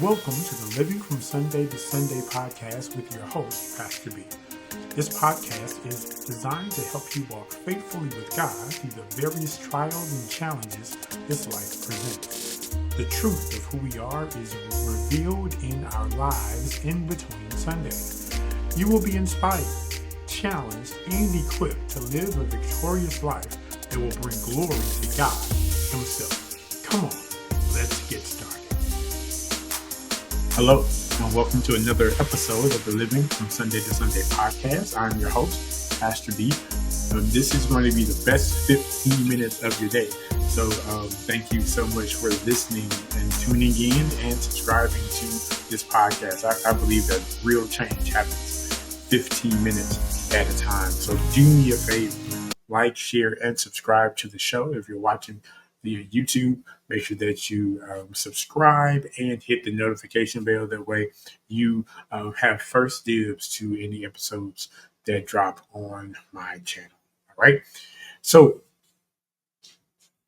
Welcome to the Living from Sunday to Sunday podcast with your host, Pastor B. This podcast is designed to help you walk faithfully with God through the various trials and challenges this life presents. The truth of who we are is revealed in our lives in between Sundays. You will be inspired, challenged, and equipped to live a victorious life that will bring glory to God Himself. Come on, let's get started. Hello, and welcome to another episode of the Living from Sunday to Sunday podcast. I'm your host, Pastor B. This is going to be the best 15 minutes of your day. So thank you so much for listening and tuning in and subscribing to this podcast. I believe that real change happens 15 minutes at a time. So do me a favor, like, share, and subscribe to the show. If you're watching via YouTube, make sure that you subscribe and hit the notification bell. That way you have first dibs to any episodes that drop on my channel. All right. So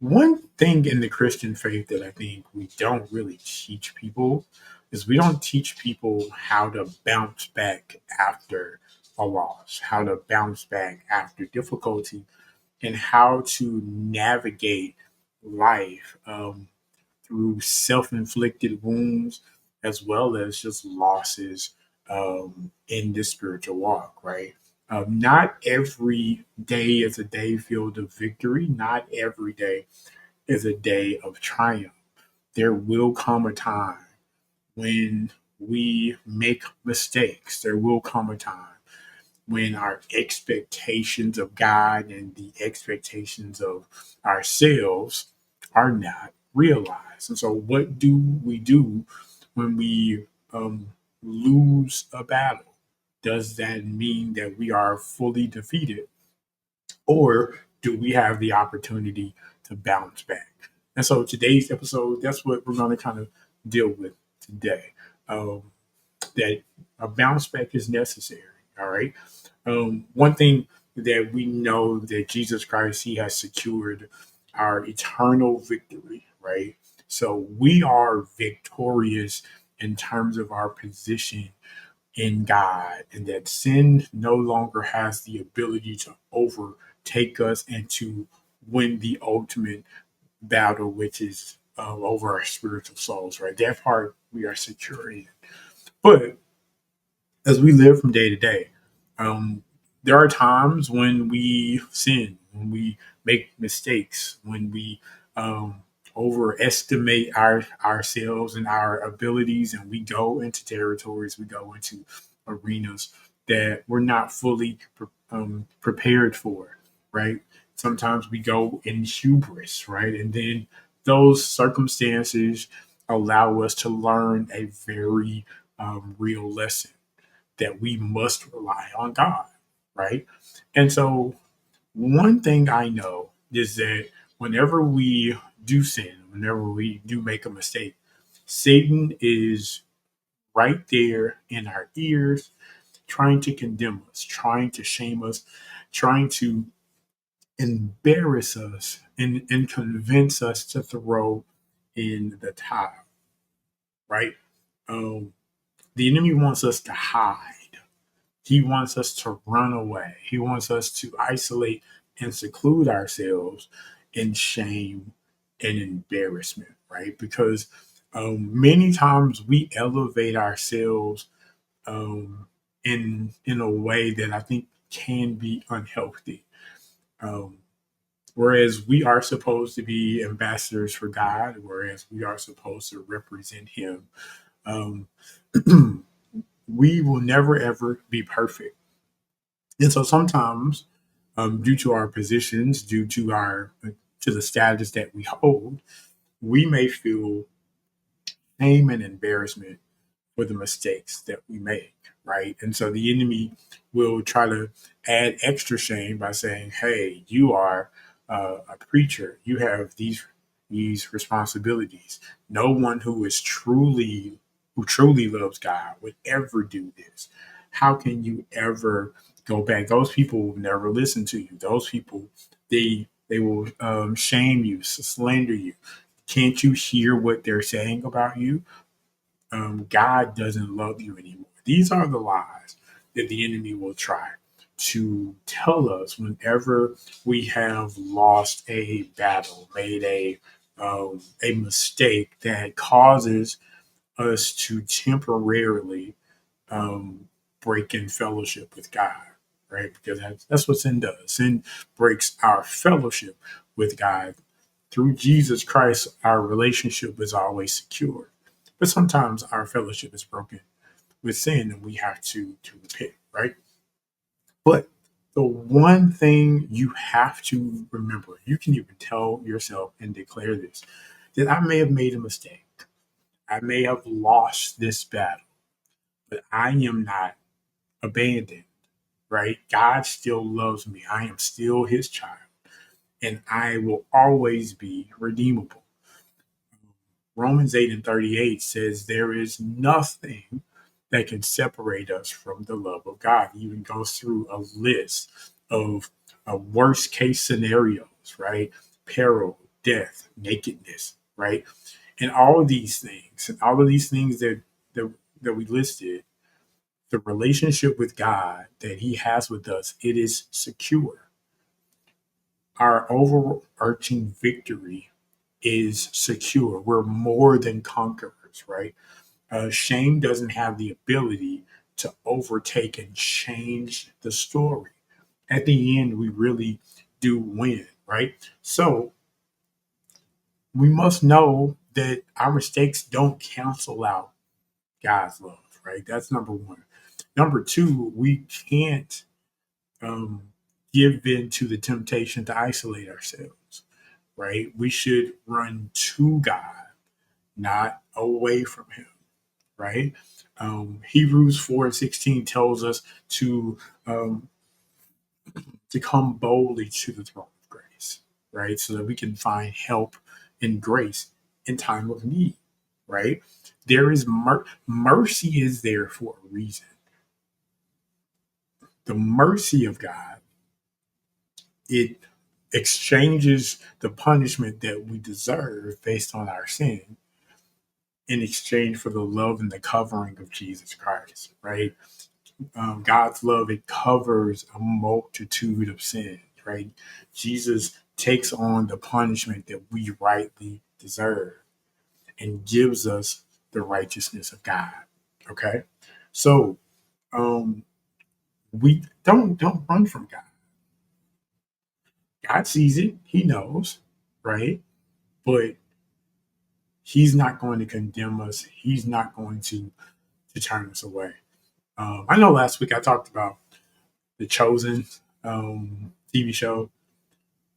one thing in the Christian faith that I think we don't really teach people is we don't teach people how to bounce back after a loss, how to bounce back after difficulty, and how to navigate life through self-inflicted wounds as well as just losses in the spiritual walk, right? Not every day is a day filled of victory. Not every day is a day of triumph. There will come a time when we make mistakes. There will come a time when our expectations of God and the expectations of ourselves are not realized. And so, what do we do when we lose a battle? Does that mean that we are fully defeated, or do we have the opportunity to bounce back? And so, today's episode, that's what we're going to kind of deal with today. That a bounce back is necessary. All right. One thing that we know that Jesus Christ, He has secured our eternal victory, right? So we are victorious in terms of our position in God, and that sin no longer has the ability to overtake us and to win the ultimate battle, which is over our spiritual souls, right? That part we are secure in. But as we live from day to day, um, there are times when we sin, when we make mistakes, when we um, overestimate ourselves and our abilities, and we go into territories, we go into arenas that we're not fully prepared for, right? Sometimes we go in hubris, right? And then those circumstances allow us to learn a very real lesson that we must rely on God, right? And so, one thing I know is that whenever we do sin, whenever we do make a mistake, Satan is right there in our ears, trying to condemn us, trying to shame us, trying to embarrass us and convince us to throw in the towel, right? Um, the enemy wants us to hide. He wants us to run away. He wants us to isolate and seclude ourselves in shame and embarrassment, right? Because many times we elevate ourselves in a way that I think can be unhealthy. Um, Whereas we are supposed to be ambassadors for God, whereas we are supposed to represent Him, um, we will never ever be perfect. And so sometimes, due to our positions, due to our to the status that we hold, we may feel shame and embarrassment for the mistakes that we make, right? And so the enemy will try to add extra shame by saying, "Hey, you are a preacher. You have these responsibilities. No one who truly loves God would ever do this. How can you ever go back? Those people will never listen to you. Those people, they will shame you, slander you. Can't you hear what they're saying about you?" God doesn't love you anymore. These are the lies that the enemy will try to tell us whenever we have lost a battle, made a mistake that causes us to temporarily um, break in fellowship with God, right? Because that's what sin does. Sin breaks our fellowship with God. Through Jesus Christ, our relationship is always secure. But sometimes our fellowship is broken with sin and we have to repent, right? But the one thing you have to remember, you can even tell yourself and declare this, that I may have made a mistake. I may have lost this battle, but I am not abandoned, right? God still loves me. I am still his child, and I will always be redeemable. Romans 8 and 38 says there is nothing that can separate us from the love of God. He even goes through a list of worst case scenarios, right? Peril, death, nakedness, right? And all of these things that, that we listed, the relationship with God that he has with us, it is secure. Our overarching victory is secure. We're more than conquerors, right? Shame doesn't have the ability to overtake and change the story. At the end, we really do win, right? So we must know that our mistakes don't cancel out God's love, right? That's number one. Number two, we can't um, give in to the temptation to isolate ourselves, right? We should run to God, not away from Him, right? Hebrews 4 and 16 tells us um, to come boldly to the throne of grace, right? So that we can find help and grace in time of need, right? There is mercy is there for a reason. The mercy of God, it exchanges the punishment that we deserve based on our sin in exchange for the love and the covering of Jesus Christ, right? God's love, it covers a multitude of sins, right? Jesus takes on the punishment that we rightly deserve and gives us the righteousness of God. Okay. So we don't run from God. God sees it, he knows, right? But he's not going to condemn us. He's not going to turn us away. I know last week I talked about the Chosen TV show,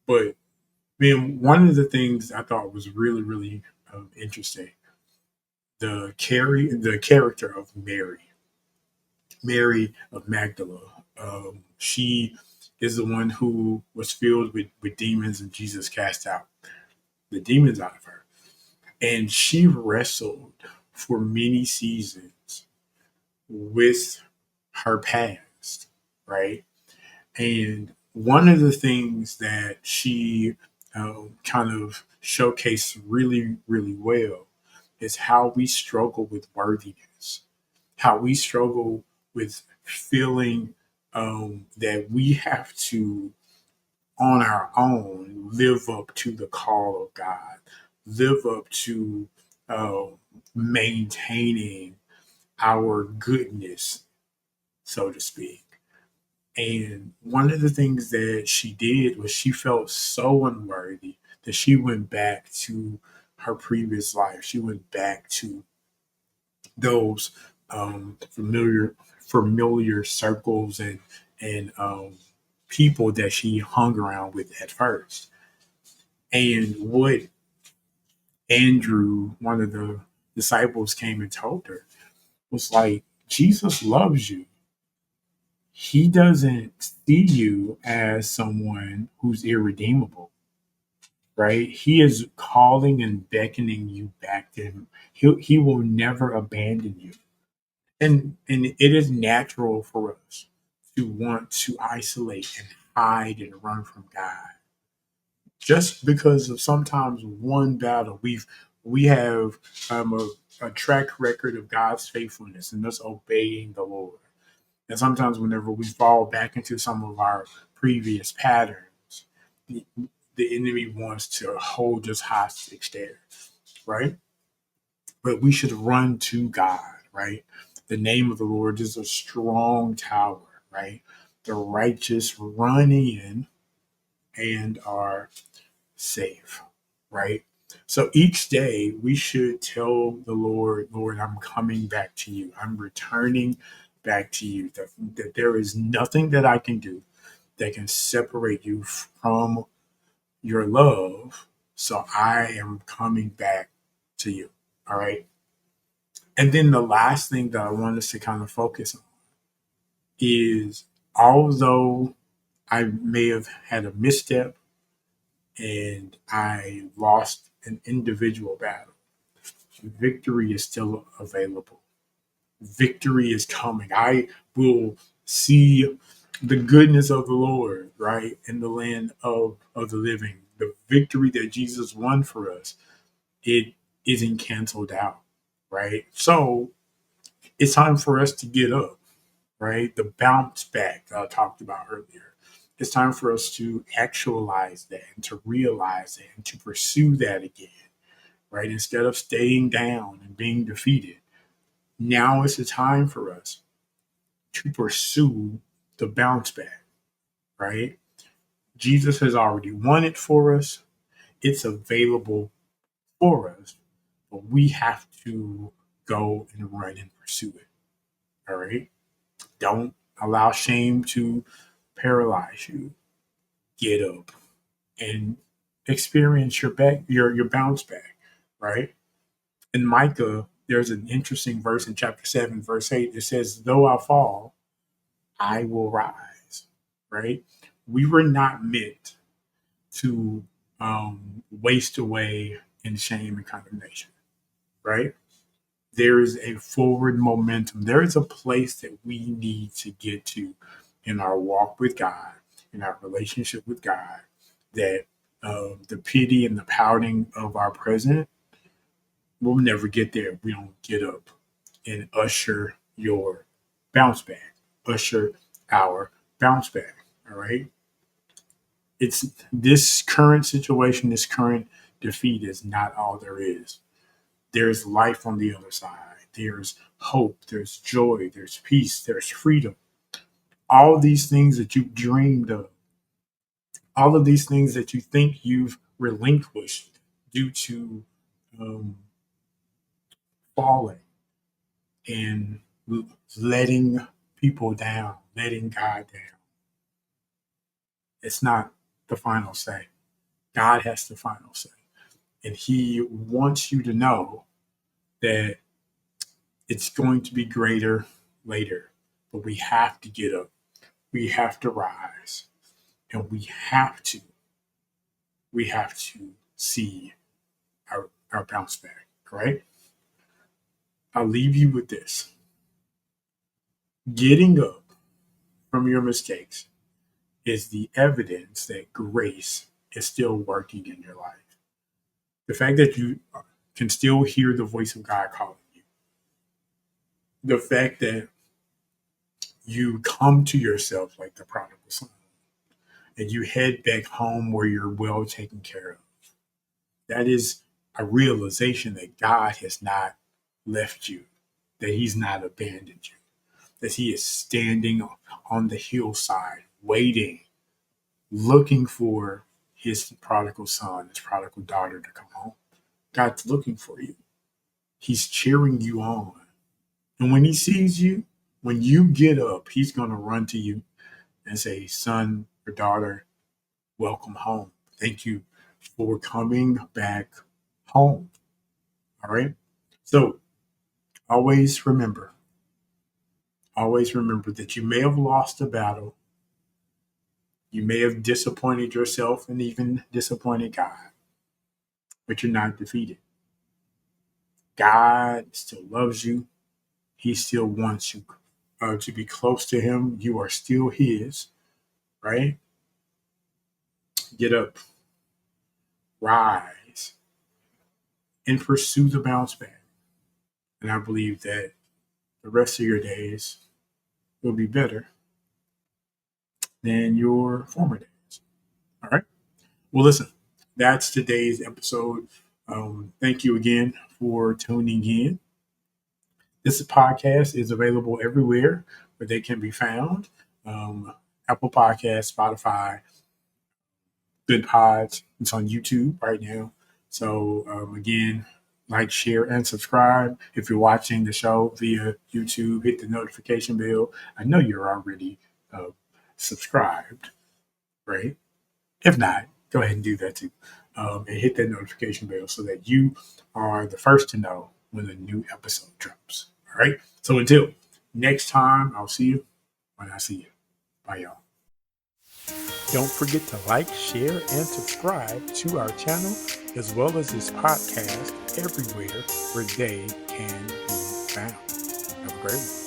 but man, one of the things I thought was really interesting, the character of Mary of Magdala. She is the one who was filled with demons, and Jesus cast out the demons out of her, and she wrestled for many seasons with her past, right? And one of the things that she kind of showcased really well is how we struggle with worthiness, how we struggle with feeling that we have to, on our own, live up to the call of God, live up to uh, maintaining our goodness, so to speak. And one of the things that she did was she felt so unworthy that she went back to her previous life. She went back to those familiar circles and people that she hung around with at first. And what Andrew, one of the disciples, came and told her was like, Jesus loves you. He doesn't see you as someone who's irredeemable, right? He is calling and beckoning you back to him. He will never abandon you. And it is natural for us to want to isolate and hide and run from God. Just because of sometimes one battle We have a track record of God's faithfulness and us obeying the Lord. And sometimes, whenever we fall back into some of our previous patterns, the, the enemy wants to hold us hostage there, right? But we should run to God, right? The name of the Lord is a strong tower, right? The righteous run in and are safe, right? So each day we should tell the Lord, Lord, I'm coming back to you. I'm returning back to you. That there is nothing that I can do that can separate you from your love. So I am coming back to you. All right. And then the last thing that I want us to kind of focus on is, although I may have had a misstep and I lost an individual battle, victory is still available. Victory is coming. I will see the goodness of the Lord, right, in the land of the living. The victory that Jesus won for us, it isn't canceled out, right? So it's time for us to get up, right? The bounce back that I talked about earlier. It's time for us to actualize that and to realize that and to pursue that again, right? Instead of staying down and being defeated. Now is the time for us to pursue the bounce back, right? Jesus has already won it for us. It's available for us, but we have to go and run and pursue it. All right. Don't allow shame to paralyze you. Get up and experience your bounce back, right? In Micah, there's an interesting verse in chapter 7, verse 8. It says, though I fall, I will rise, right? We were not meant to waste away in shame and condemnation, right? There is a forward momentum. There is a place that we need to get to in our walk with God, in our relationship with God, that the pity and the pouting of our present will never get there if we don't get up and usher your bounce back, usher our bounce back. All right. It's this current situation, this current defeat is not all there is. There's life on the other side. There's hope. There's joy. There's peace. There's freedom. All these things that you've dreamed of, all of these things that you think you've relinquished due to um, falling and letting people down, letting God down. It's not the final say. God has the final say. And He wants you to know that it's going to be greater later. But we have to get up. We have to rise. And we have to see our bounce back. All right. I'll leave you with this. Getting up from your mistakes is the evidence that grace is still working in your life. The fact that you can still hear the voice of God calling you, the fact that you come to yourself like the prodigal son and you head back home where you're well taken care of, that is a realization that God has not left you, that He's not abandoned you, that He is standing on the hillside, waiting, looking for His prodigal son, His prodigal daughter to come home. God's looking for you. He's cheering you on. And when He sees you, when you get up, He's going to run to you and say, son or daughter, welcome home. Thank you for coming back home. All right. So always remember that you may have lost a battle. You may have disappointed yourself and even disappointed God, but you're not defeated. God still loves you. He still wants you to be close to Him. You are still His, right? Get up, rise, and pursue the bounce back. And I believe that the rest of your days will be better than your former days. All right. Well, listen, that's today's episode. Thank you again for tuning in. This podcast is available everywhere where they can be found. Apple Podcasts, Spotify, Good Pods. It's on YouTube right now. So again, like, share, and subscribe. If you're watching the show via YouTube, hit the notification bell. I know you're already subscribed, right? If not, go ahead and do that too. And hit that notification bell so that you are the first to know when a new episode drops. All right. So until next time, I'll see you when I see you. Bye, y'all. Don't forget to like, share, and subscribe to our channel as well as this podcast everywhere where they can be found. Have a great one.